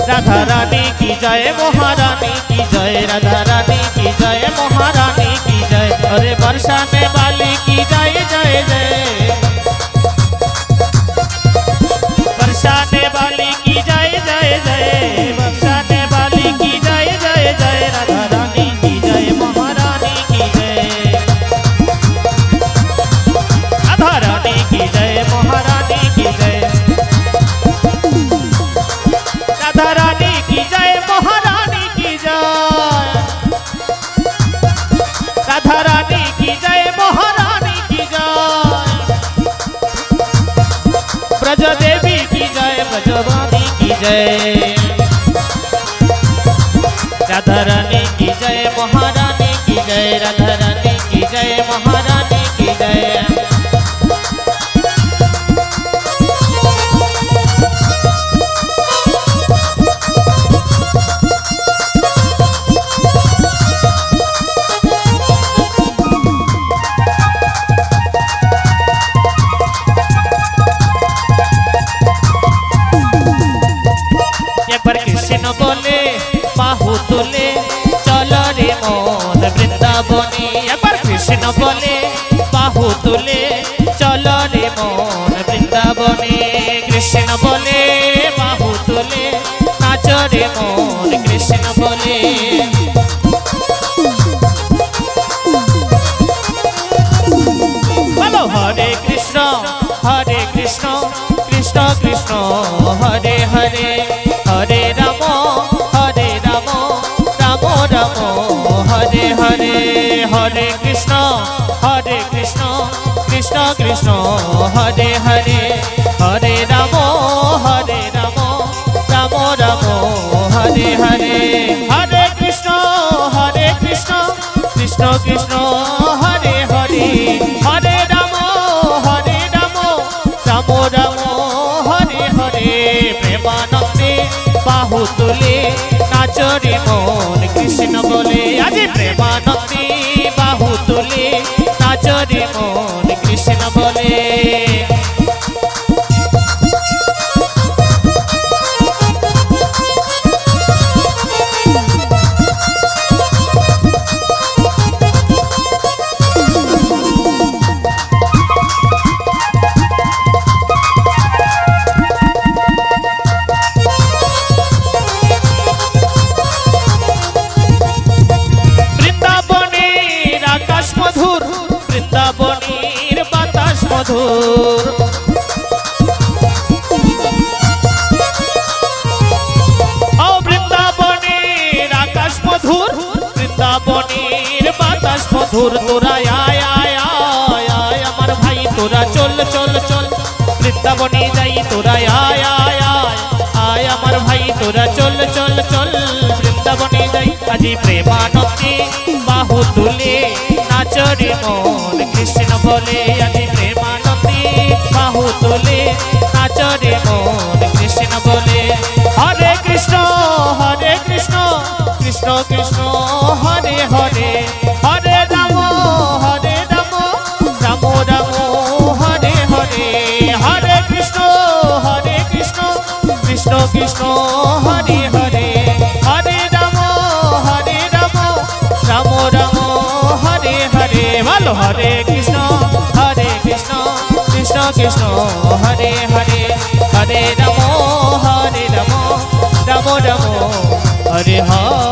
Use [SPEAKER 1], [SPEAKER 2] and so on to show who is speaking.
[SPEAKER 1] राधा रानी की जय महारानी की जय राधा रानी की जय महारानी की जय अरे बरसाने वाली की जय जय जय बरसाने वाली की जय जय जय बरसाने वाली की जय जय जय राधा रानी की जय महारानी की जय राधा रानी की जय महारानी की जय राधा रानी की जय महारानी की जय राधा रानी की जय महारानी की जय ब्रज देवी की जय ब्रजवानी की जय राधा रानी की जय महारानी की जय राधा रानी की जय महारानी की जय कृष्ण बोले बाहु तुले चलो रे मोन वृंदावनी एक बार कृष्ण बोले बाहु तुले चलो रे मोन वृंदावनी कृष्ण बोले बाहु तुले नाच रे मोन कृष्ण बोले बोलो हरे कृष्ण कृष्ण कृष्ण हरे हरे हरे राम राम राम हरे हरे हरे कृष्ण कृष्ण कृष्ण हरे हरे हरे राम राम राम हरे हरे हरे कृष्ण कृष्ण कृष्ण हरे हरे हरे राम राम राम हरे हरे प्रेमानंदे बाहु तुले नाच रे मोन कृष्ण बोले आज प्रेमानंदे बाहु तुले नाच रे मोन कृष्ण बोले वृंदावनीर बातास मधुर ओ वृंदावनीर आकाश मधुर वृंदावनीर बातास मधुर तोरा आय आय आय आय अमर भाई तोरा चल चल चल वृंदावनी जाई तोरा आय आय आय आय अमर भाई तोरा चल चल चल वृंदावनी जाई আজি प्रेमानंदी बाहु तुले नाच रे मोन कृष्ण बोले আজি प्रेमानंदी बाहु तुले नाच रे मोन कृष्ण बोले हरे कृष्ण कृष्ण कृष्ण हरे हरे हरे राम राम राम हरे हरे हरे कृष्ण कृष्ण कृष्ण हरे हरे हरे राम राम राम हरे हरे बोलो हरे कृष्ण कृष्ण कृष्ण हरे हरे हरे राम राम राम हरे हरे